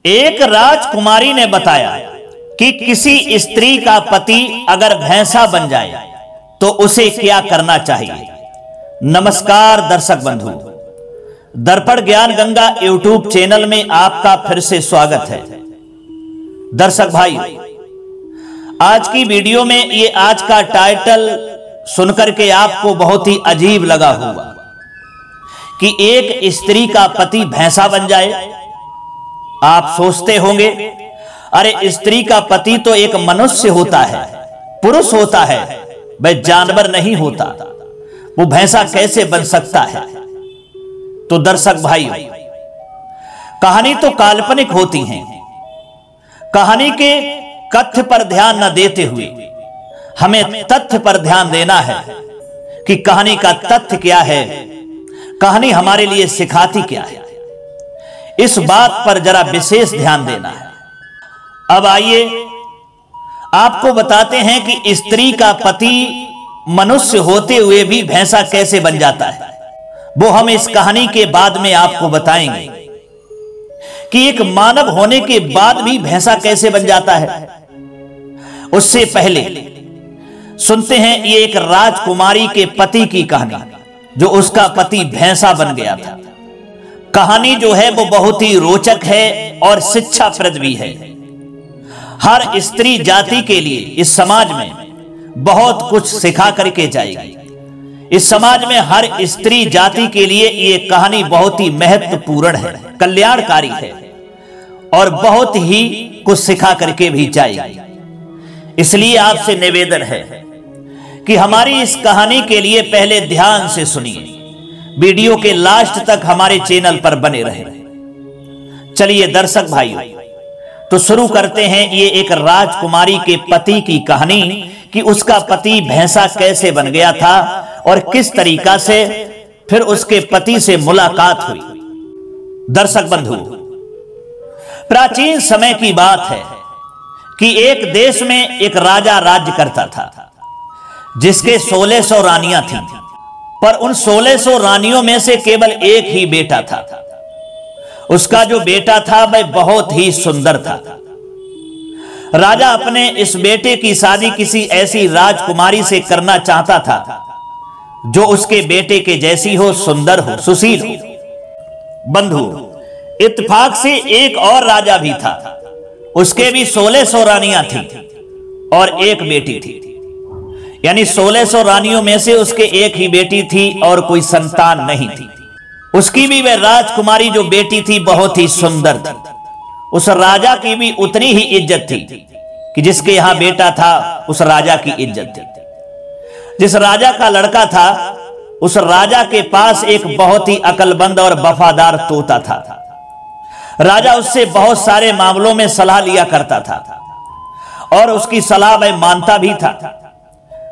एक राजकुमारी ने बताया कि किसी स्त्री का पति अगर भैंसा बन जाए तो उसे क्या करना चाहिए। नमस्कार दर्शक बंधु, दर्पण ज्ञान गंगा यूट्यूब चैनल में आपका फिर से स्वागत है। दर्शक भाई, आज की वीडियो में ये आज का टाइटल सुनकर के आपको बहुत ही अजीब लगा होगा कि एक स्त्री का पति भैंसा बन जाए। आप सोचते होंगे, अरे स्त्री का पति तो एक मनुष्य होता है, पुरुष होता है, वह जानवर नहीं होता, वो भैंसा कैसे बन सकता है। तो दर्शक भाई, कहानी तो काल्पनिक होती है। कहानी के कथ्य पर ध्यान न देते हुए हमें तथ्य पर ध्यान देना है कि कहानी का तथ्य क्या है, कहानी हमारे लिए सिखाती क्या है। इस बात पर जरा विशेष ध्यान देना है। अब आइए आपको बताते हैं कि स्त्री का पति मनुष्य होते हुए भी भैंसा कैसे बन जाता है। वो हम इस कहानी के बाद में आपको बताएंगे कि एक मानव होने के बाद भी भैंसा कैसे बन जाता है। उससे पहले सुनते हैं ये एक राजकुमारी के पति की कहानी, जो उसका पति भैंसा बन गया था। कहानी जो है वो बहुत ही रोचक है और शिक्षाप्रद भी है। हर स्त्री जाति के लिए इस समाज में बहुत कुछ सिखा करके जाएगी। इस समाज में हर स्त्री जाति के लिए ये कहानी बहुत ही महत्वपूर्ण है, कल्याणकारी है और बहुत ही कुछ सिखा करके भी जाएगी। इसलिए आपसे निवेदन है कि हमारी इस कहानी के लिए पहले ध्यान से सुनिए, वीडियो के लास्ट तक हमारे चैनल पर बने रहें। चलिए दर्शक भाइयों, तो शुरू करते हैं ये एक राजकुमारी के पति की कहानी कि उसका पति भैंसा कैसे बन गया था और किस तरीका से फिर उसके पति से मुलाकात हुई। दर्शक बंधु, प्राचीन समय की बात है कि एक देश में एक राजा राज्य करता था, जिसके 1600 रानियां थीं, पर उन 1600 रानियों में से केवल एक ही बेटा था। उसका जो बेटा था वह बहुत ही सुंदर था। राजा अपने इस बेटे की शादी किसी ऐसी राजकुमारी से करना चाहता था जो उसके बेटे के जैसी हो, सुंदर हो, सुशील हो। बंधु, इत्तेफाक से एक और राजा भी था, उसके भी 1600 रानियां थीं और एक बेटी थी। यानी 1600 रानियों में से उसके एक ही बेटी थी और कोई संतान नहीं थी। उसकी भी वह राजकुमारी जो बेटी थी बहुत ही सुंदर थी। उस राजा की भी उतनी ही इज्जत थी कि जिसके यहां बेटा था उस राजा की इज्जत थी। जिस राजा का लड़का था उस राजा के पास एक बहुत ही अकलमंद और वफादार तोता था। राजा उससे बहुत सारे मामलों में सलाह लिया करता था और उसकी सलाह वह मानता भी था।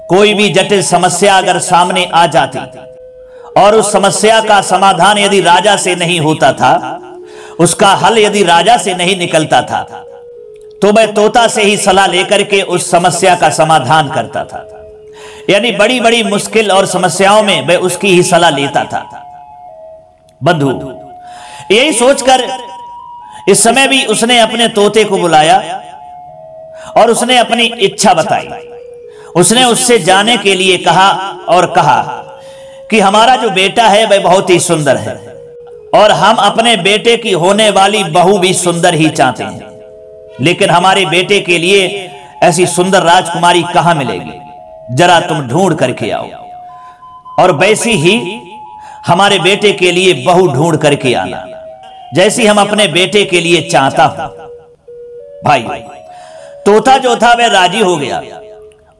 कोई भी जटिल समस्या अगर सामने आ जाती और उस समस्या का समाधान यदि राजा से नहीं होता था, उसका हल यदि राजा से नहीं निकलता था, तो वह तोता से ही सलाह लेकर के उस समस्या का समाधान करता था। यानी बड़ी बड़ी मुश्किल और समस्याओं में वह उसकी ही सलाह लेता था। बंधु, यही सोचकर इस समय भी उसने अपने तोते को बुलाया और उसने अपनी इच्छा बताई। उसने उससे जाने के लिए कहा और कहा कि हमारा जो बेटा है वह बहुत ही सुंदर है और हम अपने बेटे की होने वाली बहू भी सुंदर ही चाहते हैं, लेकिन हमारे बेटे के लिए ऐसी सुंदर राजकुमारी कहां मिलेगी, जरा तुम ढूंढ करके आओ और वैसी ही हमारे बेटे के लिए बहू ढूंढ करके आना, जैसी हम अपने बेटे के लिए चाहता हूं। भाई, तोता जो था वह राजी हो गया।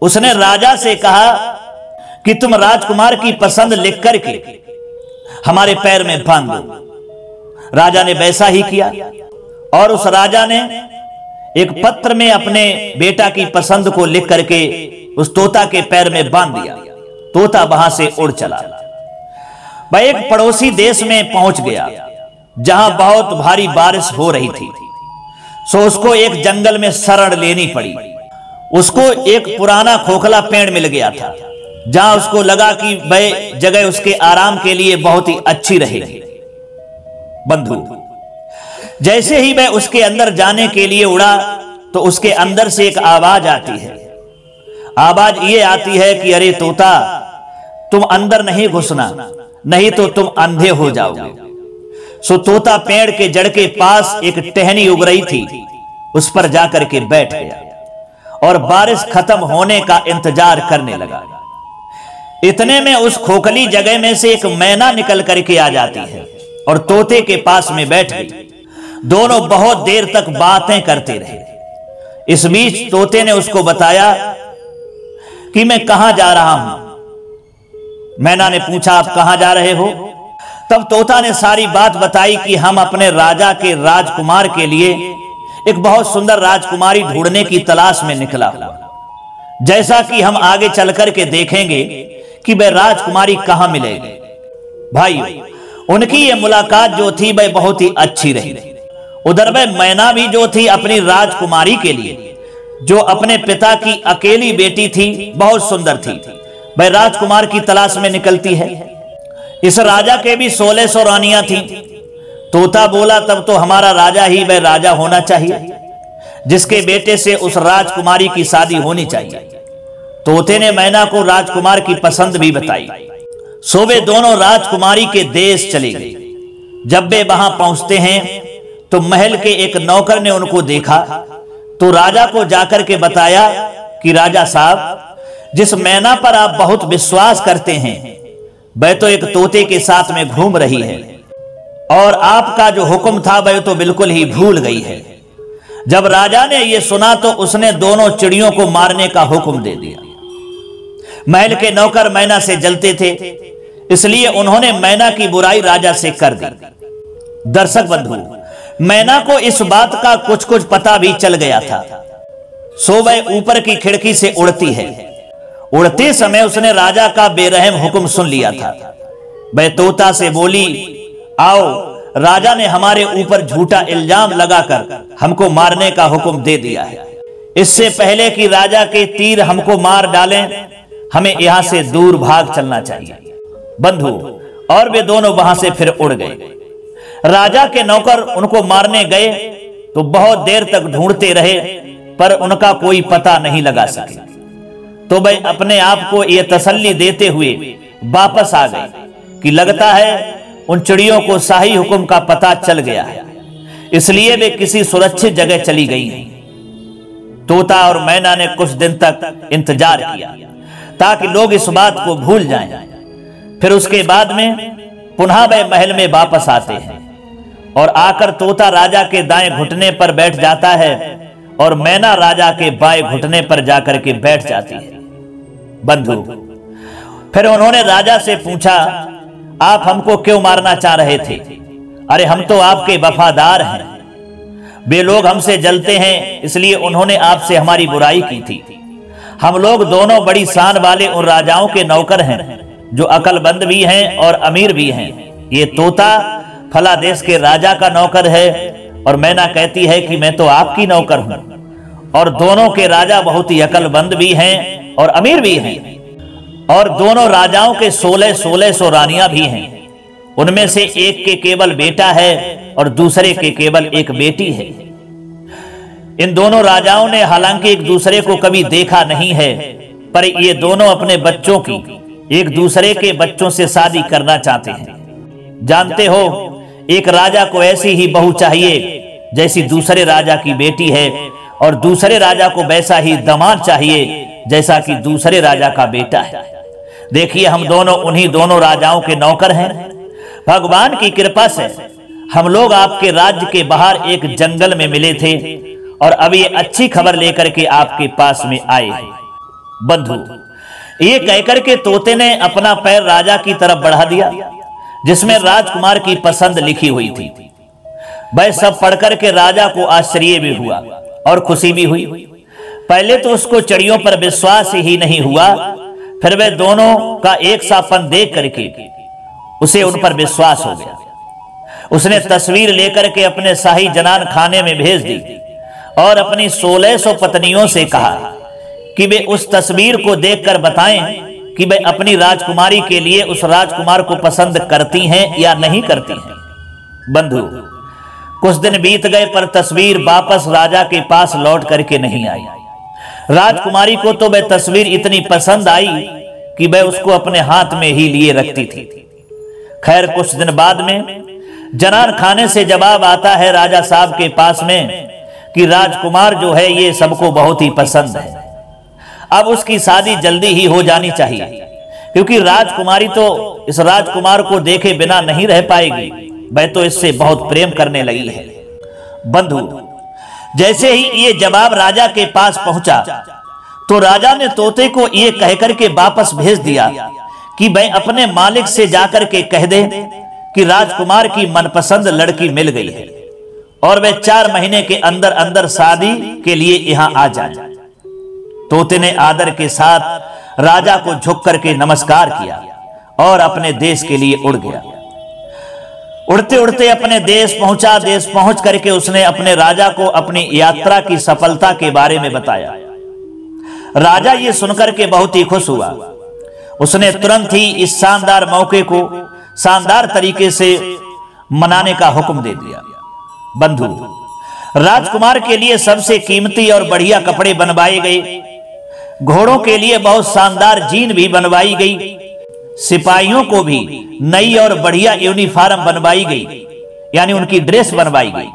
उसने राजा से कहा कि तुम राजकुमार की पसंद लिख करके हमारे पैर में बांध दो। राजा ने वैसा ही किया और उस राजा ने एक पत्र में अपने बेटा की पसंद को लिख करके उस तोता के पैर में बांध दिया। तोता वहां से उड़ चला। वह एक पड़ोसी देश में पहुंच गया जहां बहुत भारी बारिश हो रही थी, सो उसको एक जंगल में शरण लेनी पड़ी। उसको एक पुराना खोखला पेड़ मिल गया था, जहां उसको लगा कि वह जगह उसके आराम के लिए बहुत ही अच्छी रहेगी। बंधु, जैसे ही वह उसके अंदर जाने के लिए उड़ा तो उसके अंदर से एक आवाज आती है। आवाज ये आती है कि अरे तोता, तुम अंदर नहीं घुसना, नहीं तो तुम अंधे हो जाओगे। सो तोता पेड़ के जड़ के पास एक टहनी उग रही थी, उस पर जाकर के बैठ गया और बारिश खत्म होने का इंतजार करने लगा। इतने में उस खोखली जगह में से एक मैना निकल करके आ जाती है और तोते के पास में बैठ गई। दोनों बहुत देर तक बातें करते रहे। इस बीच तोते ने उसको बताया कि मैं कहां जा रहा हूं। मैना ने पूछा, आप कहां जा रहे हो? तब तोता ने सारी बात बताई कि हम अपने राजा के राजकुमार के लिए एक बहुत सुंदर राजकुमारी ढूंढने की तलाश में निकला हुआ, जैसा कि हम आगे चलकर के देखेंगे कि वह राजकुमारी कहां मिलेगी। भाई, उनकी यह मुलाकात जो थी वह बहुत ही अच्छी रही। उधर वह मैना भी जो थी अपनी राजकुमारी के लिए, जो अपने पिता की अकेली बेटी थी, बहुत सुंदर थी, वह राजकुमार की तलाश में निकलती है। इस राजा के भी 1600 रानियां थीं। तोता बोला, तब तो हमारा राजा ही वह राजा होना चाहिए जिसके बेटे से उस राजकुमारी की शादी होनी चाहिए। तोते ने मैना को राजकुमार की पसंद भी बताई। सो वे दोनों राजकुमारी के देश चले गए। जब वे वहां पहुंचते हैं तो महल के एक नौकर ने उनको देखा तो राजा को जाकर के बताया कि राजा साहब, जिस मैना पर आप बहुत विश्वास करते हैं वह तो एक तोते के साथ में घूम रही है और आपका जो हुक्म था वह तो बिल्कुल ही भूल गई है। जब राजा ने यह सुना तो उसने दोनों चिड़ियों को मारने का हुक्म दे दिया। महल के नौकर मैना से जलते थे, इसलिए उन्होंने मैना की बुराई राजा से कर दी। दर्शक बंधु, मैना को इस बात का कुछ कुछ पता भी चल गया था। सो वह ऊपर की खिड़की से उड़ती है। उड़ते समय उसने राजा का बेरहम हुक्म सुन लिया था। वह तोता से बोली, आओ, राजा ने हमारे ऊपर झूठा इल्जाम लगाकर हमको मारने का हुक्म दे दिया है। इससे पहले कि राजा के तीर हमको मार डालें, हमें यहां से दूर भाग चलना चाहिए। बंधु, और वे दोनों वहां से फिर उड़ गए। राजा के नौकर उनको मारने गए तो बहुत देर तक ढूंढते रहे, पर उनका कोई पता नहीं लगा सके। तो वह अपने आप को यह तसल्ली देते हुए वापस आ गए कि लगता है उन चिड़ियों को शाही हुक्म का पता चल गया है, इसलिए वे किसी सुरक्षित जगह चली गई। तोता और मैना ने कुछ दिन तक इंतजार किया ताकि लोग इस बात को भूल जाएं। फिर उसके बाद में पुनः वह महल में वापस आते हैं और आकर तोता राजा के दाएं घुटने पर बैठ जाता है और मैना राजा के बाएं घुटने पर जाकर के बैठ जाती है। बंधु, फिर उन्होंने राजा से पूछा, आप हमको क्यों मारना चाह रहे थे? अरे हम तो आपके वफादार हैं। वे लोग हमसे जलते हैं, इसलिए उन्होंने आपसे हमारी बुराई की थी। हम लोग दोनों बड़ी शान वाले उन राजाओं के नौकर हैं जो अकलमंद भी हैं और अमीर भी हैं। ये तोता फला देश के राजा का नौकर है और मैना कहती है कि मैं तो आपकी नौकर हूं। और दोनों के राजा बहुत ही अकलमंद भी हैं और अमीर भी हैं, और दोनों राजाओं के 1600 रानियां भी हैं। उनमें से एक के केवल बेटा है और दूसरे के केवल एक बेटी है। इन दोनों राजाओं ने हालांकि एक दूसरे को कभी देखा नहीं है, पर ये दोनों अपने बच्चों की एक दूसरे के बच्चों से शादी करना चाहते हैं। जानते हो, एक राजा को ऐसी ही बहू चाहिए जैसी दूसरे राजा की बेटी है, और दूसरे राजा को वैसा ही दामाद चाहिए जैसा कि दूसरे राजा का बेटा है। देखिए, हम दोनों उन्हीं दोनों राजाओं के नौकर हैं। भगवान की कृपा से हम लोग आपके राज्य के बाहर एक जंगल में मिले थे और अब ये अच्छी खबर लेकर के आपके पास में आए हैं। बंधु, ये कहकर के तोते ने अपना पैर राजा की तरफ बढ़ा दिया जिसमें राजकुमार की पसंद लिखी हुई थी। वह सब पढ़कर के राजा को आश्चर्य भी हुआ और खुशी भी हुई। पहले तो उसको चिड़ियों पर विश्वास ही नहीं हुआ, फिर वे दोनों का एक सापन देख करके उसे उन पर विश्वास हो गया। उसने तस्वीर लेकर के अपने शाही जनान खाने में भेज दी और अपनी 1600 पत्नियों से कहा कि वे उस तस्वीर को देखकर बताएं कि वे अपनी राजकुमारी के लिए उस राजकुमार को पसंद करती हैं या नहीं करती हैं। बंधु, कुछ दिन बीत गए पर तस्वीर वापस राजा के पास लौट करके नहीं आई। राजकुमारी को तो वह तस्वीर इतनी पसंद आई कि वह उसको अपने हाथ में ही लिए रखती थी। खैर कुछ दिन बाद में जनान खाने से जवाब आता है राजा साहब के पास में कि राजकुमार जो है ये सबको बहुत ही पसंद है, अब उसकी शादी जल्दी ही हो जानी चाहिए, क्योंकि राजकुमारी तो इस राजकुमार को देखे बिना नहीं रह पाएगी, वह तो इससे बहुत प्रेम करने लगी है। बंधु, जैसे ही ये जवाब राजा के पास पहुंचा तो राजा ने तोते को ये कहकर के वापस भेज दिया कि वह अपने मालिक से जाकर के कह दे कि राजकुमार की मनपसंद लड़की मिल गई है और वह 4 महीने के अंदर अंदर शादी के लिए यहां आ जाए। तोते ने आदर के साथ राजा को झुक करके नमस्कार किया और अपने देश के लिए उड़ गया। उड़ते उड़ते अपने देश पहुंचा। देश पहुंच करके उसने अपने राजा को अपनी यात्रा की सफलता के बारे में बताया। राजा ये सुनकर के बहुत ही खुश हुआ। उसने तुरंत ही इस शानदार मौके को शानदार तरीके से मनाने का हुक्म दे दिया। बंधु, राजकुमार के लिए सबसे कीमती और बढ़िया कपड़े बनवाए गए, घोड़ों के लिए बहुत शानदार जीन भी बनवाई गई, सिपाहियों को भी नई और बढ़िया यूनिफॉर्म बनवाई गई, यानी उनकी ड्रेस बनवाई गई।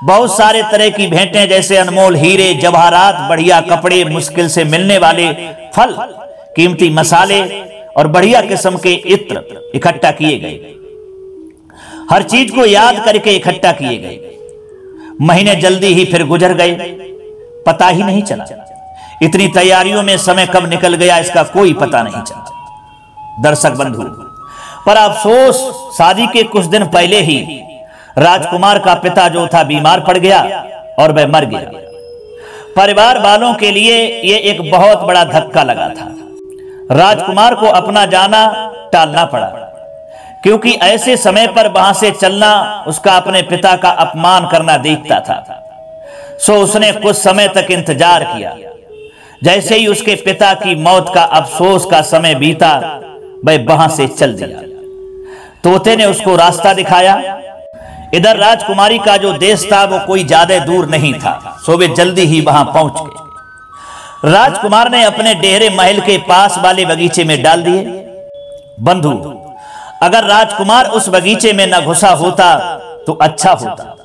बहुत सारे तरह की भेंटें जैसे अनमोल हीरे जवाहरात, बढ़िया कपड़े, मुश्किल से मिलने वाले फल, कीमती मसाले और बढ़िया किस्म के इत्र इकट्ठा किए गए। हर चीज को याद करके इकट्ठा किए गए। महीने जल्दी ही फिर गुजर गए, पता ही नहीं चला। इतनी तैयारियों में समय कब निकल गया इसका कोई पता नहीं चला। दर्शक बंधु, पर अफसोस शादी के कुछ दिन पहले ही राजकुमार का पिता जो था बीमार पड़ गया और वह मर गया। परिवार वालों के लिए यह एक बहुत बड़ा धक्का लगा था। राजकुमार को अपना जाना टालना पड़ा, क्योंकि ऐसे समय पर वहां से चलना उसका अपने पिता का अपमान करना दिखता था। सो उसने कुछ समय तक इंतजार किया। जैसे ही उसके पिता की मौत का अफसोस का समय बीता, वह वहां से चल दिया। तोते ने उसको रास्ता दिखाया। इधर राजकुमारी का जो देश था वो कोई ज्यादा दूर नहीं था, सो वे जल्दी ही वहां पहुंच गए। राजकुमार ने अपने डेरे महल के पास वाले बगीचे में डाल दिए। बंधु, अगर राजकुमार उस बगीचे में न घुसा होता तो अच्छा होता,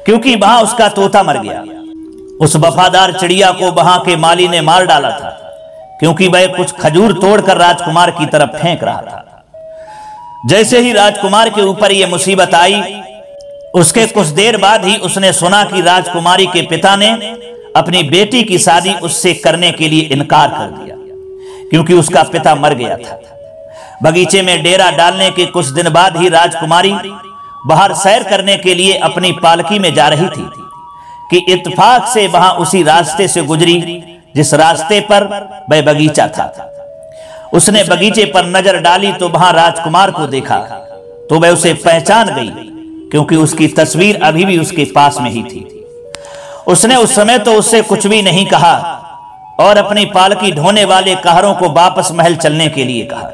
क्योंकि वहां उसका तोता मर गया। उस वफादार चिड़िया को वहां के माली ने मार डाला था, क्योंकि वह कुछ खजूर तोड़कर राजकुमार की तरफ फेंक रहा था। जैसे ही राजकुमार के ऊपर यह मुसीबत आई, उसके कुछ देर बाद ही उसने सुना कि राजकुमारी के पिता ने अपनी बेटी की शादी उससे करने के लिए इनकार कर दिया, क्योंकि उसका पिता मर गया था। बगीचे में डेरा डालने के कुछ दिन बाद ही राजकुमारी बाहर सैर करने के लिए अपनी पालकी में जा रही थी कि इत्तेफाक से वहां उसी रास्ते से गुजरी जिस रास्ते पर वह बगीचा था। उसने बगीचे पर नजर डाली तो वहां राजकुमार को देखा, तो वह उसे पहचान गई, क्योंकि उसकी तस्वीर अभी भी उसके पास में ही थी। उसने उस समय तो उससे कुछ भी नहीं कहा और अपनी पालकी ढोने वाले कहरों को वापस महल चलने के लिए कहा।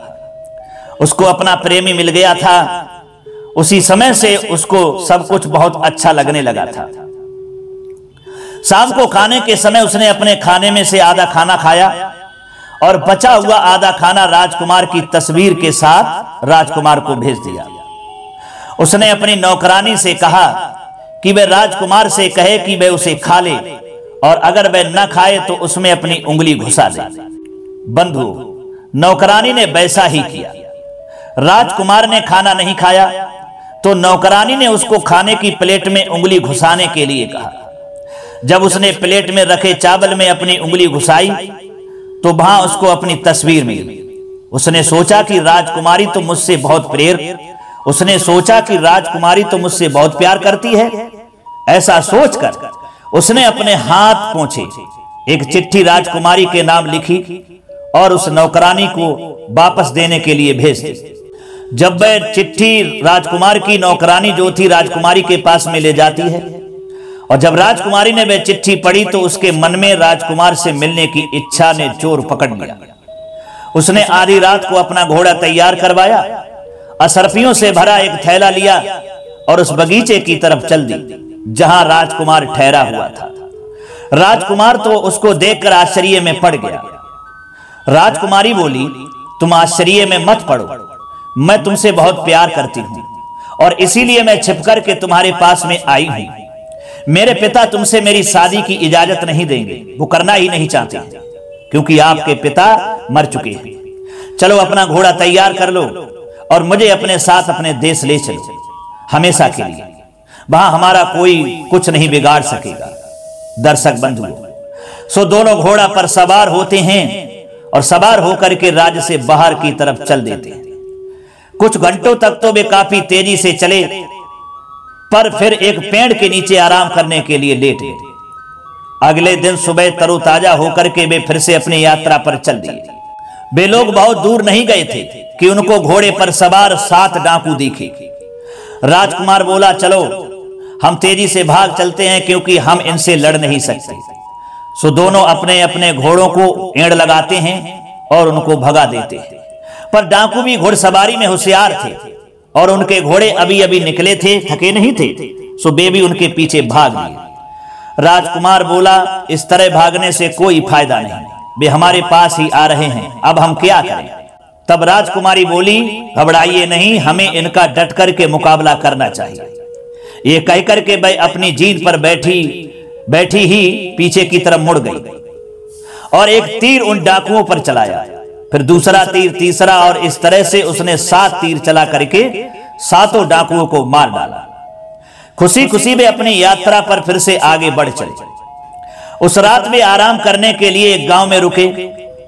उसको अपना प्रेमी मिल गया था। उसी समय से उसको सब कुछ बहुत अच्छा लगने लगा था। शाम को खाने के समय उसने अपने खाने में से आधा खाना खाया और बचा हुआ आधा खाना राजकुमार की तस्वीर के साथ राजकुमार को भेज दिया। उसने अपनी नौकरानी से कहा कि वह राजकुमार से कहे कि वह उसे खा ले, और अगर वह न खाए तो उसमें अपनी उंगली घुसा दे। बंधु, नौकरानी ने वैसा ही किया। राजकुमार ने खाना नहीं खाया तो नौकरानी ने उसको खाने की प्लेट में उंगली घुसाने के लिए कहा। जब उसने प्लेट में रखे चावल में अपनी उंगली घुसाई तो वहां उसको अपनी तस्वीर मिली। उसने सोचा कि राजकुमारी तो मुझसे बहुत प्यार करती है। ऐसा सोचकर उसने अपने हाथ पोंछे एक चिट्ठी राजकुमारी के नाम लिखी और उस नौकरानी को वापस देने के लिए भेज दी। जब वह चिट्ठी राजकुमार की नौकरानी जो थी राजकुमारी के पास में ले जाती है, और जब राजकुमारी ने वह चिट्ठी पढ़ी तो उसके मन में राजकुमार से मिलने की इच्छा ने जोर पकड़ लिया। उसने आधी रात को अपना घोड़ा तैयार करवाया, असरफियों से भरा एक थैला लिया और उस बगीचे की तरफ चल दी जहां राजकुमार ठहरा हुआ था। राजकुमार तो उसको देखकर आश्चर्य में पड़ गया। राजकुमारी बोली, तुम आश्चर्य में मत पड़ो, मैं तुमसे बहुत प्यार करती हूं और इसीलिए मैं छिपकर के तुम्हारे पास में आई हूं। मेरे पिता तुमसे मेरी शादी की इजाजत नहीं देंगे, वो करना ही नहीं चाहते क्योंकि आपके पिता मर चुके हैं। चलो अपना घोड़ा तैयार कर लो और मुझे अपने साथ अपने देश ले चलो हमेशा के लिए, वहां हमारा कोई कुछ नहीं बिगाड़ सकेगा। दर्शक बंधुओं, सो दोनों घोड़ा पर सवार होते हैं और सवार होकर के राज्य से बाहर की तरफ चल देते हैं। कुछ घंटों तक तो वे काफी तेजी से चले, पर फिर एक पेड़ के नीचे आराम करने के लिए लेट गए। अगले दिन सुबह तरोताजा होकर के वे फिर से अपनी यात्रा पर चल दिए। वे लोग बहुत दूर नहीं गए थे कि उनको घोड़े पर सवार 7 डाकू दिखे। राजकुमार बोला, चलो हम तेजी से भाग चलते हैं क्योंकि हम इनसे लड़ नहीं सकते। सो दोनों अपने अपने घोड़ों को एड़ लगाते हैं और उनको भगा देते हैं। पर डाकू भी घुड़सवारी में होशियार थे और उनके घोड़े अभी अभी निकले थे, थके नहीं थे, सो वे भी उनके पीछे भाग लिए। राजकुमार बोला, इस तरह भागने से कोई फायदा नहीं, वे हमारे पास ही आ रहे हैं, अब हम क्या करें। तब राजकुमारी बोली, घबराइए नहीं, हमें इनका डट करके मुकाबला करना चाहिए। ये कहकर के वह अपनी जीन पर बैठी ही पीछे की तरफ मुड़ गई और एक तीर उन डाकुओं पर चलाया, फिर दूसरा तीर, तीसरा, और इस तरह से उसने 7 तीर चला करके 7 डाकुओं को मार डाला। खुशी खुशी वे अपनी यात्रा पर फिर से आगे बढ़ चले। उस रात वे आराम करने के लिए एक गांव में रुके।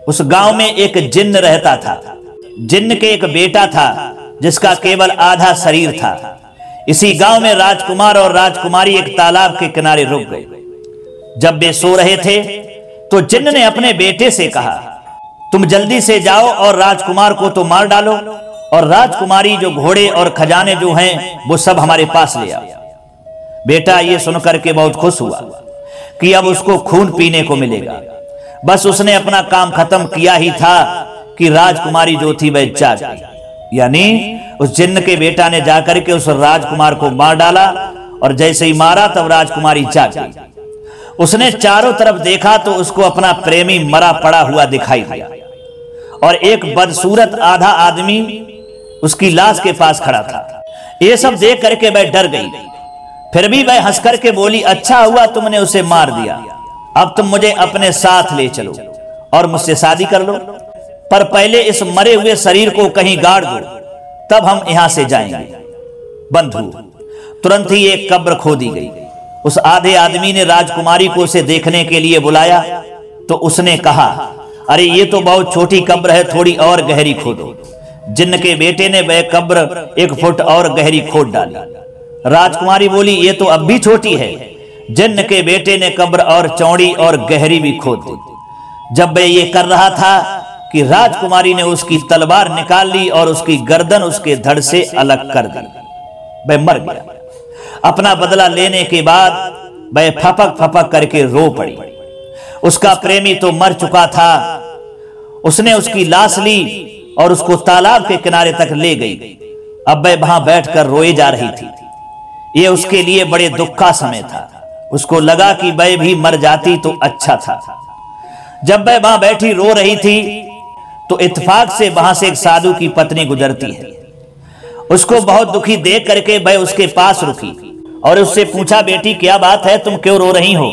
उस गांव में एक जिन्न रहता था। जिन्न के एक बेटा था जिसका केवल आधा शरीर था। इसी गांव में राजकुमार और राजकुमारी एक तालाब के किनारे रुक गए। जब वे सो रहे थे तो जिन्न ने अपने बेटे से कहा, तुम जल्दी से जाओ और राजकुमार को तो मार डालो और राजकुमारी जो घोड़े और खजाने जो हैं वो सब हमारे पास ले आओ। बेटा ये सुनकर के बहुत खुश हुआ कि अब उसको खून पीने को मिलेगा। बस उसने अपना काम खत्म किया ही था कि राजकुमारी जो थी वह जाग गई। यानी उस जिन्न के बेटा ने जाकर के उस राजकुमार को मार डाला और जैसे ही मारा तब राजकुमारी जाग गई। उसने चारों तरफ देखा तो उसको अपना प्रेमी मरा पड़ा हुआ दिखाई दिया और एक बदसूरत आधा आदमी उसकी लाश के पास खड़ा था। ये सब देख करके वह डर गई, फिर भी वह हंस करके बोली, अच्छा हुआ तुमने उसे मार दिया, अब तुम मुझे अपने साथ ले चलो और मुझसे शादी कर लो, पर पहले इस मरे हुए शरीर को कहीं गाड़ दो, तब हम यहां से जाएंगे। बंधु, तुरंत ही एक कब्र खोदी गई। उस आधे आदमी ने राजकुमारी को उसे देखने के लिए बुलाया तो उसने कहा, अरे ये तो बहुत छोटी कब्र है, थोड़ी और गहरी खोदो। जिन्न के बेटे ने वह कब्र 1 फुट और गहरी खोद डाली। राजकुमारी बोली, ये तो अब भी छोटी है। जिन्न के बेटे ने कब्र और चौड़ी और गहरी भी खोद दी। जब वह ये कर रहा था कि राजकुमारी ने उसकी तलवार निकाल ली और उसकी गर्दन उसके धड़ से अलग कर दी। वह मर गया। अपना बदला लेने के बाद वह फपक फपक करके रो पड़ी। उसका प्रेमी तो मर चुका था। उसने उसकी लाश ली और उसको तालाब के किनारे तक ले गई। अब वह वहां बैठकर रोए जा रही थी। यह उसके लिए बड़े दुख का समय था। उसको लगा कि वह भी मर जाती तो अच्छा था। जब वह वहां बैठी रो रही थी तो इत्तेफाक से वहां से एक साधु की पत्नी गुजरती है। उसको बहुत दुखी देख करके वह उसके पास रुकी और उससे पूछा, बेटी क्या बात है, तुम क्यों रो रही हो?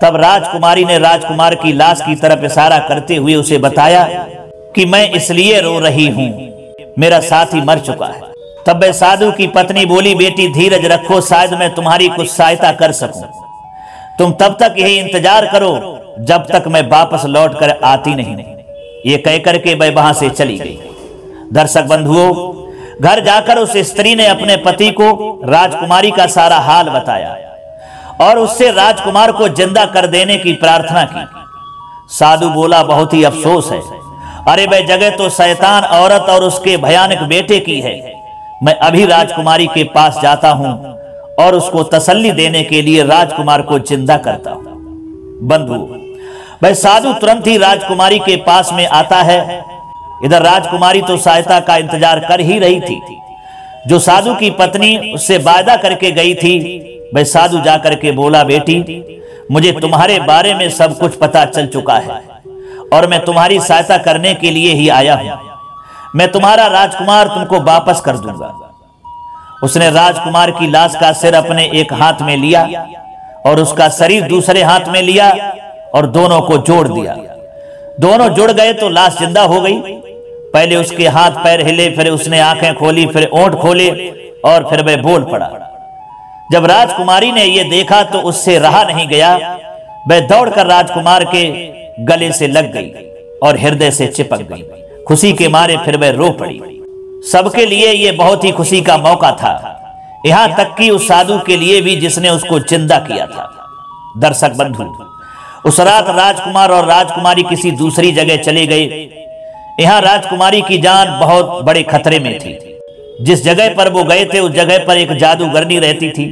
तब राजकुमारी ने राजकुमार की लाश की तरफ इशारा करते हुए उसे बताया कि मैं इसलिए रो रही हूं, मेरा साथी मर चुका है। तब वह साधु की पत्नी बोली, बेटी धीरज रखो, शायद मैं तुम्हारी कुछ सहायता कर सकूं। तुम तब तक यही इंतजार करो जब तक मैं वापस लौट कर आती नहीं। ये कहकर के वह वहां से चली गई। दर्शक बंधुओं, घर जाकर उस स्त्री ने अपने पति को राजकुमारी का सारा हाल बताया और उससे राजकुमार को जिंदा कर देने की प्रार्थना की। साधु बोला, बहुत ही अफसोस है, अरे वह जगह तो शैतान औरत और उसके भयानक बेटे की है। मैं अभी राजकुमारी के पास जाता हूं और उसको तसल्ली देने के लिए राजकुमार को जिंदा करता हूं। बंधु, वह साधु तुरंत ही राजकुमारी के पास में आता है। इधर राजकुमारी तो सहायता का इंतजार कर ही रही थी। जो साधु की पत्नी उससे वादा करके गई थी, वह साधु जाकर के बोला, बेटी मुझे तुम्हारे बारे में सब कुछ पता चल चुका है और मैं तुम्हारी सहायता करने के लिए ही आया हूं। मैं तुम्हारा राजकुमार तुमको वापस कर दूंगा। उसने राजकुमार की लाश का सिर अपने एक हाथ में लिया और उसका शरीर दूसरे हाथ में लिया और दोनों को जोड़ दिया। दोनों जुड़ गए तो लाश जिंदा हो गई। पहले उसके हाथ पैर हिले, फिर उसने आंखें खोली, फिर ओंठ खोले और फिर वह बोल पड़ा। जब राजकुमारी ने यह देखा तो उससे रहा नहीं गया। वह दौड़कर राजकुमार के गले से लग गई और हृदय से चिपक गई। खुशी के मारे फिर वह रो पड़ी। सबके लिए यह बहुत ही खुशी का मौका था, यहां तक कि उस साधु के लिए भी जिसने उसको जिंदा किया था। दर्शक बंधु, उस रात राजकुमार और राजकुमारी किसी दूसरी जगह चले गए। यहां राजकुमारी की जान बहुत बड़े खतरे में थी। जिस जगह पर वो गए थे उस जगह पर एक जादूगरनी रहती थी।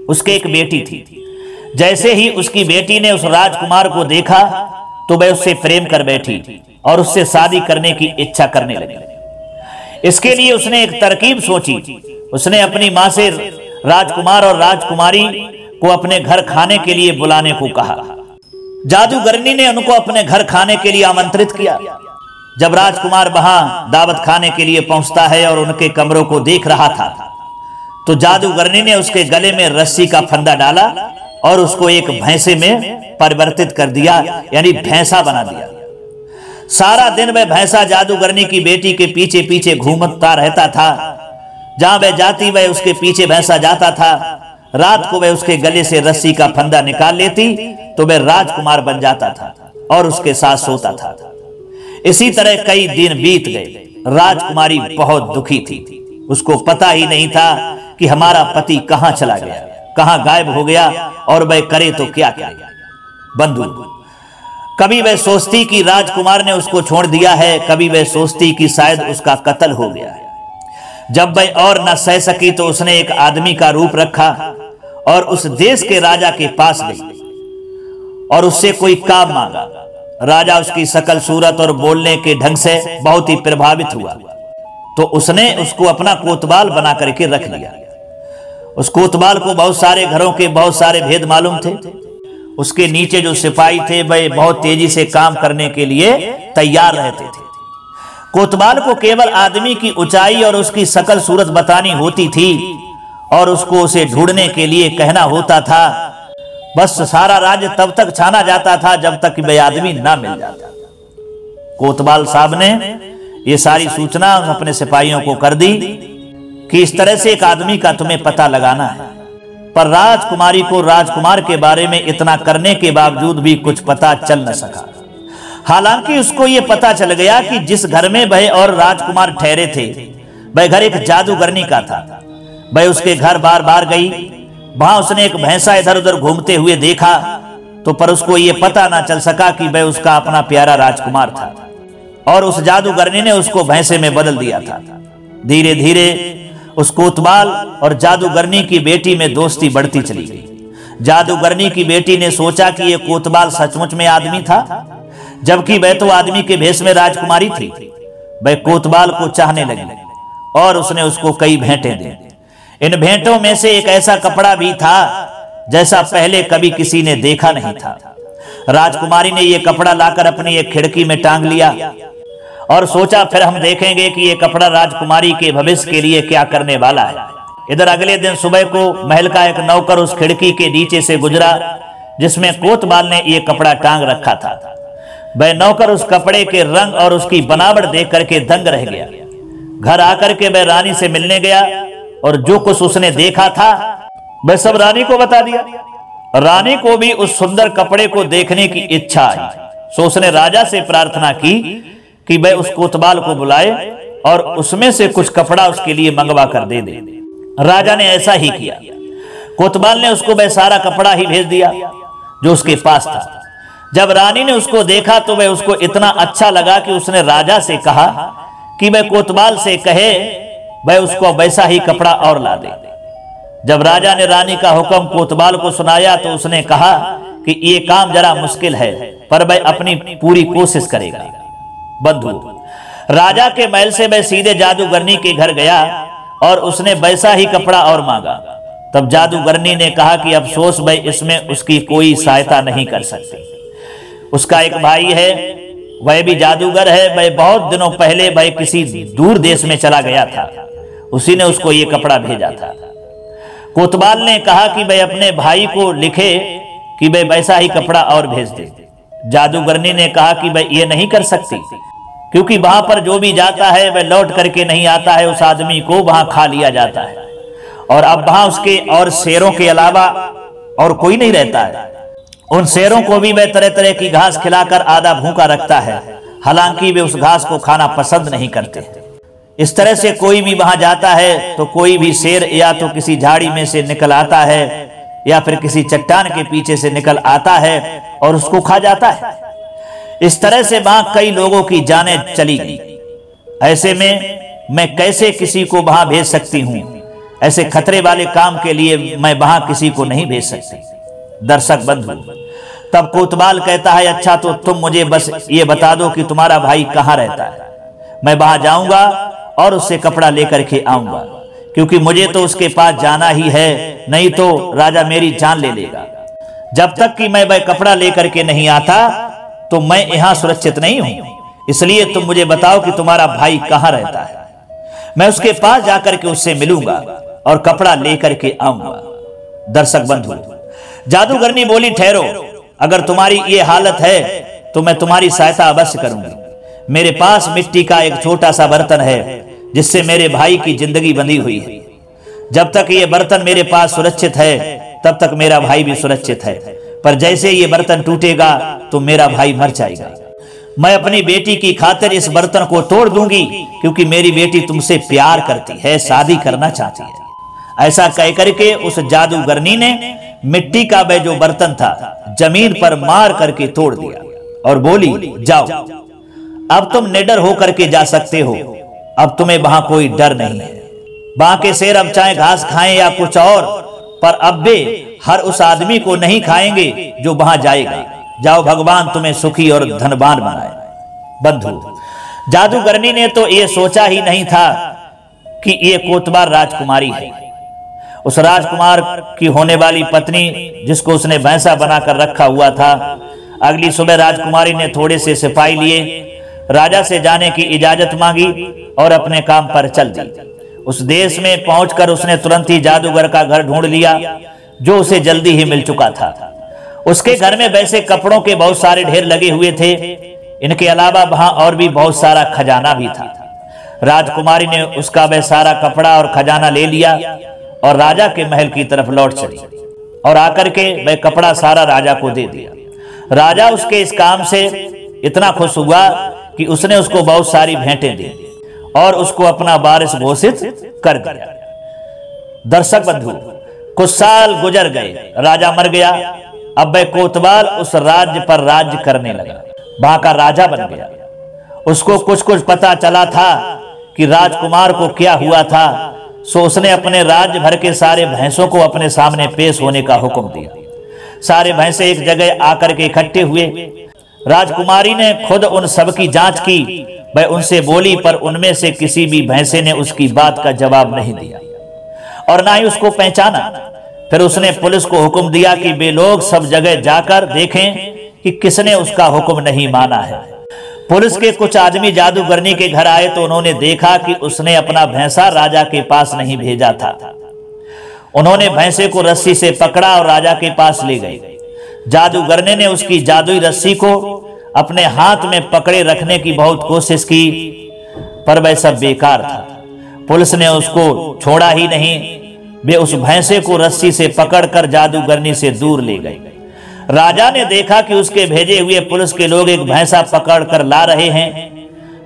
उसके एक बेटी थी। जैसे ही उसकी बेटी ने उस राजकुमार को देखा तो वह उससे प्रेम कर बैठी और उससे शादी करने की इच्छा करने लगी। इसके लिए उसने एक तरकीब सोची। उसने अपनी मां से राजकुमार और राजकुमारी को अपने घर खाने के लिए बुलाने को कहा। जादूगरनी ने उनको अपने घर खाने के लिए आमंत्रित किया। जब राजकुमार वहां दावत खाने के लिए पहुंचता है और उनके कमरों को देख रहा था तो जादूगरनी ने उसके गले में रस्सी का फंदा डाला और उसको एक भैंसे में परिवर्तित कर दिया, यानी भैंसा बना दिया। सारा दिन वह भैंसा जादूगरनी की बेटी के पीछे पीछे घूमता रहता था। जहां वह जाती वह उसके पीछे भैंसा जाता था। रात को वह उसके गले से रस्सी का फंदा निकाल लेती तो वह राजकुमार बन जाता था और उसके साथ सोता था। इसी तरह कई दिन बीत गए। राजकुमारी बहुत दुखी थी। उसको पता ही नहीं था कि हमारा पति कहां चला गया, कहां गायब हो गया और वह करे तो क्या करे। बंधु, कभी वह सोचती कि राजकुमार ने उसको छोड़ दिया है, कभी वह सोचती कि शायद उसका कत्ल हो गया है। जब वह और न सह सकी तो उसने एक आदमी का रूप रखा और उस देश के राजा के पास गई और उससे कोई काम मांगा। राजा उसकी शकल सूरत और बोलने के ढंग से बहुत ही प्रभावित हुआ तो उसने उसको अपना कोतवाल बना करके रख लिया। उस कोतवाल को बहुत सारे घरों के बहुत सारे भेद मालूम थे। उसके नीचे जो सिपाही थे वह बहुत तेजी से काम करने के लिए तैयार रहते थे। कोतवाल को केवल आदमी की ऊंचाई और उसकी शकल सूरत बतानी होती थी और उसको उसे ढूंढने के लिए कहना होता था। बस सारा राज्य तब तक छाना जाता था जब तक वह आदमी ना मिल जाता। कोतवाल साहब ने यह सारी सूचना अपने सिपाहियों को कर दी कि इस तरह से एक आदमी का तुम्हें पता लगाना है। पर राजकुमारी को राजकुमार के बारे में इतना करने के बावजूद भी कुछ पता चल न सका। हालांकि उसको यह पता चल गया कि जिस घर में वह और राजकुमार ठहरे थे वह घर एक जादूगरनी का था। वह उसके घर बार बार गई। वहां उसने एक भैंसा इधर उधर घूमते हुए देखा तो पर उसको यह पता ना चल सका कि वह उसका अपना प्यारा राजकुमार था और उस जादूगरनी ने उसको भैंसे में बदल दिया था। धीरे धीरे उस कोतवाल और जादूगरनी की बेटी में दोस्ती बढ़ती चली गई। जादूगरनी की बेटी ने सोचा कि यह कोतवाल सचमुच में आदमी था, जबकि वह तो आदमी के भेष में राजकुमारी थी। वह कोतवाल को चाहने लगी और उसने उसको कई भेंटें दी। इन भेंटों में से एक ऐसा कपड़ा भी था जैसा पहले कभी किसी ने देखा नहीं था। राजकुमारी ने यह कपड़ा लाकर अपनी एक खिड़की में टांग लिया और सोचा फिर हम देखेंगे कि यह कपड़ा राजकुमारी के भविष्य के लिए क्या करने वाला है। इधर अगले दिन सुबह को महल का एक नौकर उस खिड़की के नीचे से गुजरा जिसमें कोतवाल ने यह कपड़ा टांग रखा था। वह नौकर उस कपड़े के रंग और उसकी बनावट देख करके दंग रह गया। घर आकर के वह रानी से मिलने गया और जो कुछ उसने देखा था वह सब रानी को बता दिया। रानी को भी उस सुंदर कपड़े को देखने की इच्छा आई, सो उसने राजा से प्रार्थना की कि वह उस कोतवाल को बुलाए और उसमें से कुछ कपड़ा उसके लिए मंगवा कर दे दे। राजा ने ऐसा ही किया। कोतवाल ने उसको वह सारा कपड़ा ही भेज दिया जो उसके पास था। जब रानी ने उसको देखा तो वह उसको इतना अच्छा लगा कि उसने राजा से कहा कि वह कोतवाल से कहे वह उसको वैसा ही कपड़ा और ला दे। जब राजा ने रानी का हुक्म कोतवाल को सुनाया तो उसने कहा कि ये काम जरा मुश्किल है पर वह अपनी पूरी कोशिश करेगा। बंधु, राजा के महल से वह सीधे जादूगरनी के घर गया और उसने वैसा ही कपड़ा और मांगा। तब जादूगरनी ने कहा कि अफसोस भाई, इसमें उसकी कोई सहायता नहीं कर सकती। उसका एक भाई है, वह भी जादूगर है। वह बहुत दिनों पहले वह किसी दूर देश में चला गया था, उसी ने उसको ये कपड़ा भेजा था। कोतवाल ने कहा कि वह अपने भाई को लिखे कि वह वैसा ही कपड़ा और भेज दे। जादूगरनी ने कहा कि वह ये नहीं कर सकती, क्योंकि वहां पर जो भी जाता है वह लौट करके नहीं आता है, उस आदमी को वहां खा लिया जाता है। और अब वहां उसके और शेरों के अलावा और कोई नहीं रहता है। उन शेरों को भी वह तरह तरह की घास खिलाकर आधा भूखा रखता है, हालांकि वे उस घास को खाना पसंद नहीं करते। इस तरह से कोई भी वहां जाता है तो कोई भी शेर या तो किसी झाड़ी में से निकल आता है या फिर किसी चट्टान के पीछे से निकल आता है और उसको खा जाता है। इस तरह से वहां कई लोगों की जानें चली गई। ऐसे में मैं कैसे किसी को वहां भेज सकती हूं? ऐसे खतरे वाले काम के लिए मैं वहां किसी को नहीं भेज सकती। दर्शक बंधु, तब कोतवाल कहता है, अच्छा तो तुम मुझे बस ये बता दो कि तुम्हारा भाई कहां रहता है। मैं वहां जाऊंगा और उससे कपड़ा लेकर के आऊंगा, क्योंकि मुझे तो उसके पास जाना ही है, नहीं तो राजा मेरी जान ले लेगा। जब तक कि मैं वह कपड़ा लेकर के नहीं आता तो मैं यहां सुरक्षित नहीं हूं। इसलिए तुम मुझे बताओ कि तुम्हारा भाई कहां रहता है। मैं उसके पास जाकर के उससे मिलूंगा और कपड़ा लेकर के आऊंगा। दर्शक बंधु, जादूगरनी बोली, ठहरो, अगर तुम्हारी ये हालत है तो मैं तुम्हारी सहायता अवश्य करूंगी। मेरे पास मिट्टी का एक छोटा सा बर्तन है जिससे मेरे भाई की जिंदगी बंधी हुई है। जब तक ये बर्तन मेरे पास सुरक्षित है तब तक मेरा भाई भी सुरक्षित है, पर जैसे ये बर्तन टूटेगा तो मेरा भाई मर जाएगा। मैं अपनी बेटी की खातिर इस बर्तन को तोड़ दूंगी, क्योंकि मेरी बेटी तुमसे प्यार करती है, शादी करना चाहती है। ऐसा कह करके उस जादूगरनी ने मिट्टी का वह जो बर्तन था जमीन पर मार करके तोड़ दिया और बोली, जाओ, अब तुम निडर होकर के जा सकते हो। अब तुम्हें वहां कोई डर नहीं है। वहां के शेर अब चाहे घास खाएं या कुछ और, पर अब वे हर उस आदमी को नहीं खाएंगे जो वहां जाएगा। जाओ, भगवान तुम्हें सुखी और धनवान बनाए। बंधु, जादूगरनी ने तो ये सोचा ही नहीं था कि ये कोतवाल राजकुमारी है। उस राजकुमार की होने वाली पत्नी जिसको उसने भैंसा बनाकर रखा हुआ था, अगली सुबह राजकुमारी ने थोड़े से सिपाही लिए, राजा से जाने की इजाजत मांगी और अपने काम पर चल दी। उस देश में पहुंचकर उसने तुरंत ही जादूगर का घर ढूंढ लिया, जो उसे जल्दी ही मिल चुका था। उसके घर में वैसे कपड़ों के बहुत सारे ढेर लगे हुए थे। इनके अलावा वहां और भी बहुत सारा खजाना भी था। राजकुमारी ने उसका वह सारा कपड़ा और खजाना ले लिया और राजा के महल की तरफ लौट चली और आकर के वह कपड़ा सारा राजा को दे दिया। राजा उसके इस काम से इतना खुश हुआ कि उसने उसको बहुत सारी भेंटें दी और उसको अपना वारिस घोषित कर दिया। दर्शक बंधु, कुछ साल गुजर गए, राजा मर गया। अब वह कोतवाल उस राज्य पर राज्य करने लगा, वहां का राजा बन गया। उसको कुछ कुछ पता चला था कि राजकुमार को क्या हुआ था, सो उसने अपने राज्य भर के सारे भैंसों को अपने सामने पेश होने का हुक्म दिया। सारे भैंसे एक जगह आकर के इकट्ठे हुए। राजकुमारी ने खुद उन सब की जांच की। वह उनसे बोली, पर उनमें से किसी भी भैंसे ने उसकी बात का जवाब नहीं दिया और ना ही उसको पहचाना। फिर उसने पुलिस को हुक्म दिया कि वे लोग सब जगह जाकर देखें कि किसने उसका हुक्म नहीं माना है। पुलिस के कुछ आदमी जादूगरनी के घर आए तो उन्होंने देखा कि उसने अपना भैंसा राजा के पास नहीं भेजा था। उन्होंने भैंसे को रस्सी से पकड़ा और राजा के पास ले गए। जादूगरनी ने उसकी जादुई रस्सी को अपने हाथ में पकड़े रखने की बहुत कोशिश की, पर वह सब बेकार था। पुलिस ने उसको छोड़ा ही नहीं। वे उस भैंसे को रस्सी से पकड़कर जादूगरनी से दूर ले गए। राजा ने देखा कि उसके भेजे हुए पुलिस के लोग एक भैंसा पकड़ कर ला रहे हैं,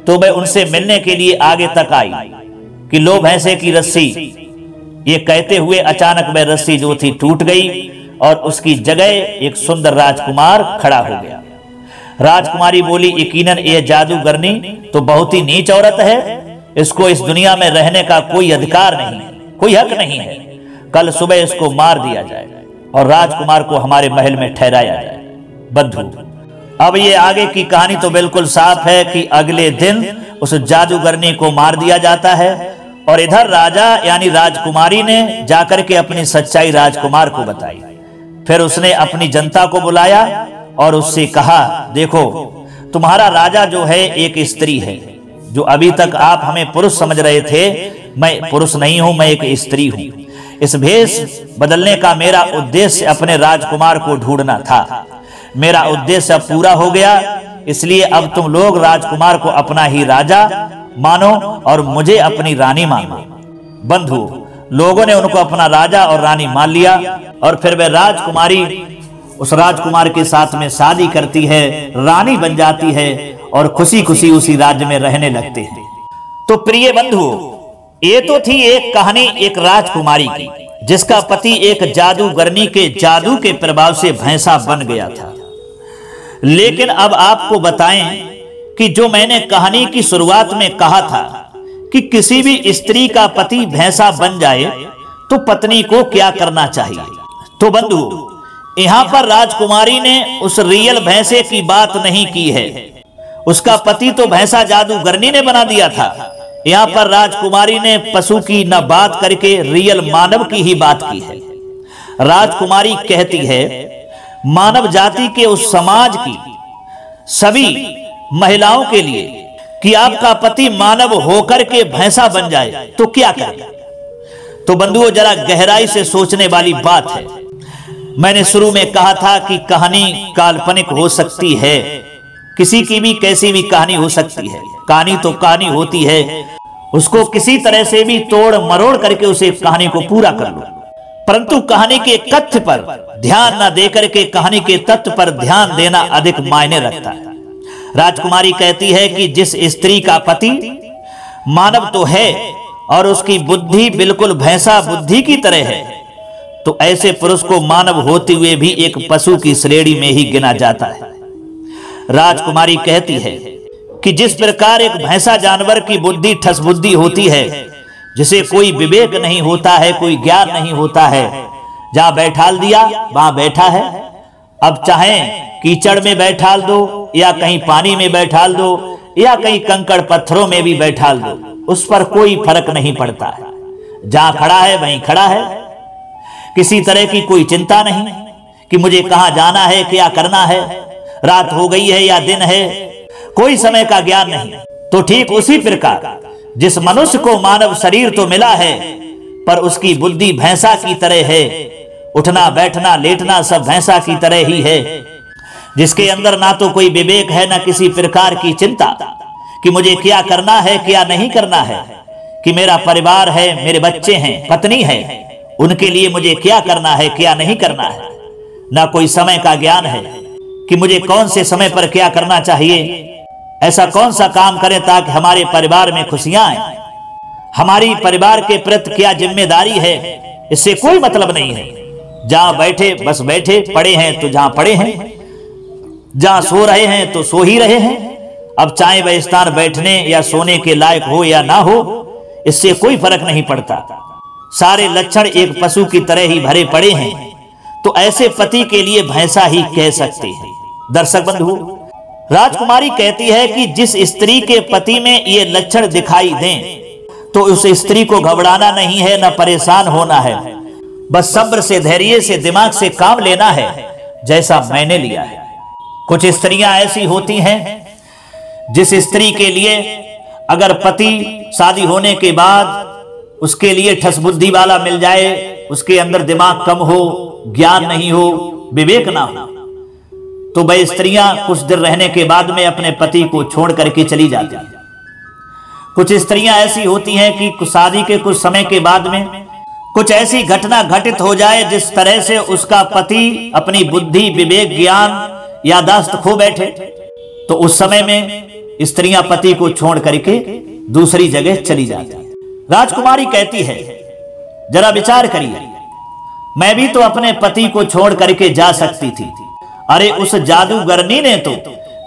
तो वह उनसे मिलने के लिए आगे तक आई कि लो भैंसे की रस्सी। ये कहते हुए अचानक वह रस्सी जो थी टूट गई और उसकी जगह एक सुंदर राजकुमार खड़ा हो गया। राजकुमारी बोली, यकीनन यह जादूगरनी तो बहुत ही नीच औरत है। इसको इस दुनिया में रहने का कोई अधिकार नहीं, कोई हक नहीं है। कल सुबह इसको मार दिया जाए और राजकुमार को हमारे महल में ठहराया जाए। बंधु, अब ये आगे की कहानी तो बिल्कुल साफ है कि अगले दिन उस जादूगरनी को मार दिया जाता है और इधर राजा यानी राजकुमारी ने जाकर के अपनी सच्चाई राजकुमार को बताई। फिर उसने अपनी जनता को बुलाया और उससे कहा, देखो तुम्हारा राजा जो है एक स्त्री है, जो अभी तक आप हमें पुरुष समझ रहे थे, मैं पुरुष नहीं हूं, मैं एक स्त्री हूं। इस भेष बदलने का मेरा उद्देश्य अपने राजकुमार को ढूंढना था। मेरा उद्देश्य अब पूरा हो गया, इसलिए अब तुम लोग राजकुमार को अपना ही राजा मानो और मुझे अपनी रानी मानो। बंधु लोगों ने उनको अपना राजा और रानी मान लिया और फिर वह राजकुमारी उस राजकुमार के साथ में शादी करती है, रानी बन जाती है और खुशी खुशी उसी राज्य में रहने लगते हैं। तो प्रिय बंधु, ये तो थी एक कहानी एक राजकुमारी की, जिसका पति एक जादूगरनी के जादू के प्रभाव से भैंसा बन गया था। लेकिन अब आपको बताएं कि जो मैंने कहानी की शुरुआत में कहा था कि किसी भी स्त्री का पति भैंसा बन जाए तो पत्नी को क्या करना चाहिए। तो बंधु, यहां पर राजकुमारी ने उस रियल भैंसे की बात नहीं की है। उसका पति तो भैंसा जादूगरनी ने बना दिया था। यहां पर राजकुमारी ने पशु की न बात करके रियल मानव की ही बात की है। राजकुमारी कहती है, मानव जाति के उस समाज की सभी महिलाओं के लिए कि आपका पति मानव होकर के भैंसा बन जाए तो क्या करें। तो बंधुओं, जरा गहराई से सोचने वाली बात है। मैंने शुरू में कहा था कि कहानी काल्पनिक हो सकती है, किसी की भी कैसी भी कहानी हो सकती है। कहानी तो कहानी होती है, उसको किसी तरह से भी तोड़ मरोड़ करके उसे कहानी को पूरा कर लो, परंतु कहानी के कथ्य पर ध्यान न देकर के कहानी के तत्व पर ध्यान देना अधिक मायने रखता है। राजकुमारी कहती है कि जिस स्त्री का पति मानव तो है और उसकी बुद्धि बिल्कुल भैंसा बुद्धि की तरह है, तो ऐसे पुरुष को मानव होते हुए भी एक पशु की श्रेणी में ही गिना जाता है। राजकुमारी कहती है कि जिस प्रकार एक भैंसा जानवर की बुद्धि ठस बुद्धि होती है, जिसे कोई विवेक नहीं होता है, कोई ज्ञान नहीं होता है, जहां बैठाल दिया वहां बैठा है। अब चाहे कीचड़ में बैठाल दो या कहीं पानी में बैठाल दो या कहीं कंकड़ पत्थरों में भी बैठाल दो, उस पर कोई फर्क नहीं पड़ता है। जहां खड़ा है वहीं खड़ा है। किसी तरह की कोई चिंता नहीं कि मुझे कहां जाना है, क्या करना है, रात हो गई है या दिन है, कोई समय का ज्ञान नहीं। तो ठीक उसी प्रकार जिस मनुष्य को मानव शरीर तो मिला है, पर उसकी बुद्धि भैंसा की तरह है, उठना बैठना लेटना सब भैंसा की तरह ही है, जिसके अंदर ना तो कोई विवेक है, ना किसी प्रकार की चिंता कि मुझे क्या करना है क्या नहीं करना है, कि मेरा परिवार है, मेरे बच्चे हैं, पत्नी है, उनके लिए मुझे क्या करना है क्या नहीं करना है। ना कोई समय का ज्ञान है कि मुझे कौन से समय पर क्या करना चाहिए, ऐसा कौन सा काम करें ताकि हमारे परिवार में खुशियां आए, हमारी परिवार के प्रति क्या जिम्मेदारी है, इससे कोई मतलब नहीं है। जहां बैठे बस बैठे, पड़े हैं तो जहां पड़े हैं, जहां सो रहे हैं तो सो ही रहे हैं। अब चाहे वह स्थान बैठने या सोने के लायक हो या ना हो, इससे कोई फर्क नहीं पड़ता। सारे लक्षण एक पशु की तरह ही भरे पड़े हैं। तो ऐसे पति के लिए भैंसा ही कह सकते हैं। दर्शक बंधु, राजकुमारी कहती है कि जिस स्त्री के पति में ये लक्षण दिखाई दें, तो उस स्त्री को घबराना नहीं है, न परेशान होना है, बस सब्र से धैर्य से दिमाग से काम लेना है, जैसा मैंने लिया है। कुछ स्त्रियां ऐसी होती हैं जिस स्त्री के लिए अगर पति शादी होने के बाद उसके लिए ठस बुद्धि वाला मिल जाए, उसके अंदर दिमाग कम हो, ज्ञान नहीं हो, विवेक ना हो, तो वह स्त्रियां कुछ दिन रहने के बाद में अपने पति को छोड़ करके चली जाती हैं। कुछ स्त्रियां ऐसी होती हैं कि शादी के कुछ समय के बाद में कुछ ऐसी घटना घटित हो जाए जिस तरह से उसका पति अपनी बुद्धि विवेक ज्ञान यादाश्त खो बैठे, तो उस समय में स्त्रियां पति को छोड़ करके दूसरी जगह चली जाती हैं। राजकुमारी कहती है, जरा विचार करिए, मैं भी तो अपने पति को छोड़ करके जा सकती थी। अरे उस जादूगरनी ने तो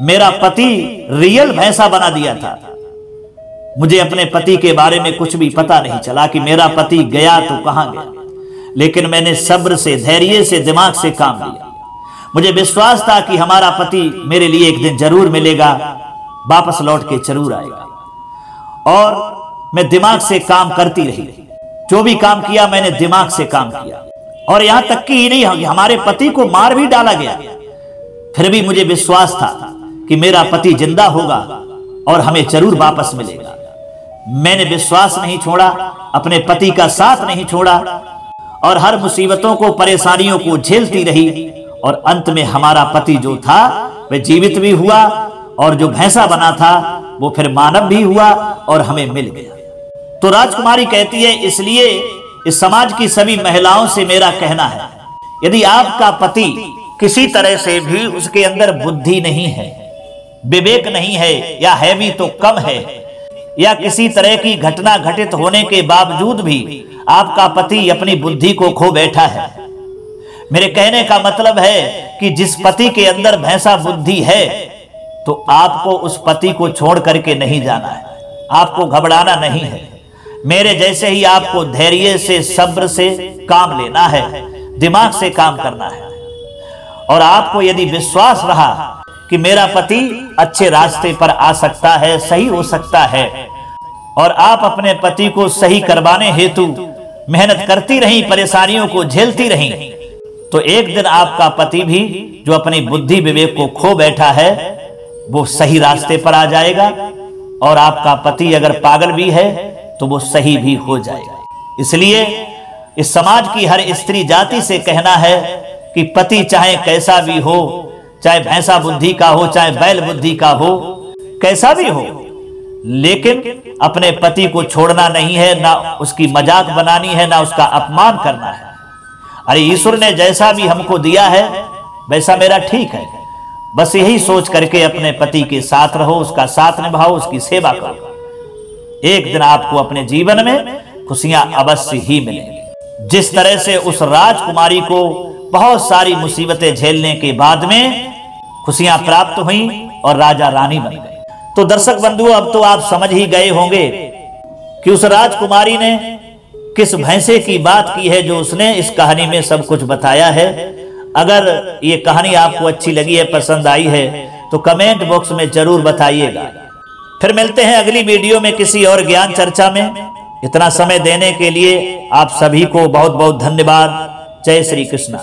मेरा पति रियल भैंसा बना दिया था। मुझे अपने पति के बारे में कुछ भी पता नहीं चला कि मेरा पति गया तो कहां गया, लेकिन मैंने सब्र से धैर्य से दिमाग से काम लिया। मुझे विश्वास था कि हमारा पति मेरे लिए एक दिन जरूर मिलेगा, वापस लौट के जरूर आएगा। और मैं दिमाग से काम करती रही। जो भी काम किया मैंने दिमाग से काम किया, और यहां तक कि ही नहीं, हमारे पति को मार भी डाला गया, फिर भी मुझे विश्वास था कि मेरा पति जिंदा होगा और हमें जरूर वापस मिलेगा। मैंने विश्वास नहीं छोड़ा, अपने पति का साथ नहीं छोड़ा, और हर मुसीबतों को, परेशानियों को झेलती रही, और अंत में हमारा पति जो था वह जीवित भी हुआ, और जो भैंसा बना था वो फिर मानव भी हुआ और हमें मिल गया। तो राजकुमारी कहती है, इसलिए इस समाज की सभी महिलाओं से मेरा कहना है, यदि आपका पति किसी तरह से भी उसके अंदर बुद्धि नहीं है, विवेक नहीं है, या है भी तो कम है, या किसी तरह की घटना घटित होने के बावजूद भी आपका पति अपनी बुद्धि को खो बैठा है, मेरे कहने का मतलब है कि जिस पति के अंदर भैंसा बुद्धि है, तो आपको उस पति को छोड़ करके नहीं जाना है, आपको घबराना नहीं है। मेरे जैसे ही आपको धैर्य से, सब्र से काम लेना है, दिमाग से काम करना है, और आपको यदि विश्वास रहा कि मेरा पति अच्छे रास्ते पर आ सकता है, सही हो सकता है, और आप अपने पति को सही करवाने हेतु मेहनत करती रही, परेशानियों को झेलती रही, तो एक दिन आपका पति भी जो अपनी बुद्धि विवेक को खो बैठा है वो सही रास्ते पर आ जाएगा, और आपका पति अगर पागल भी है तो वो सही भी हो जाएगा। इसलिए इस समाज की हर स्त्री जाति से कहना है कि पति चाहे कैसा भी हो, चाहे भैंसा बुद्धि का हो, चाहे बैल बुद्धि का हो, कैसा भी हो, लेकिन अपने पति को छोड़ना नहीं है, ना उसकी मजाक बनानी है, ना उसका अपमान करना है। अरे ईश्वर ने जैसा भी हमको दिया है वैसा मेरा ठीक है, बस यही सोच करके अपने पति के साथ रहो, उसका साथ निभाओ, उसकी सेवा करो। एक दिन आपको अपने जीवन में खुशियां अवश्य ही मिलेंगी। जिस तरह से उस राजकुमारी को बहुत सारी मुसीबतें झेलने के बाद में खुशियां प्राप्त हुई और राजा रानी बन गए। तो दर्शक बंधुओं, अब तो आप समझ ही गए होंगे कि उस राजकुमारी ने किस भैंसे की बात की है जो उसने इस कहानी में सब कुछ बताया है। अगर ये कहानी आपको अच्छी लगी है, पसंद आई है, तो कमेंट बॉक्स में जरूर बताइएगा। फिर मिलते हैं अगली वीडियो में किसी और ज्ञान चर्चा में। इतना समय देने के लिए आप सभी को बहुत बहुत धन्यवाद। जय श्री कृष्ण।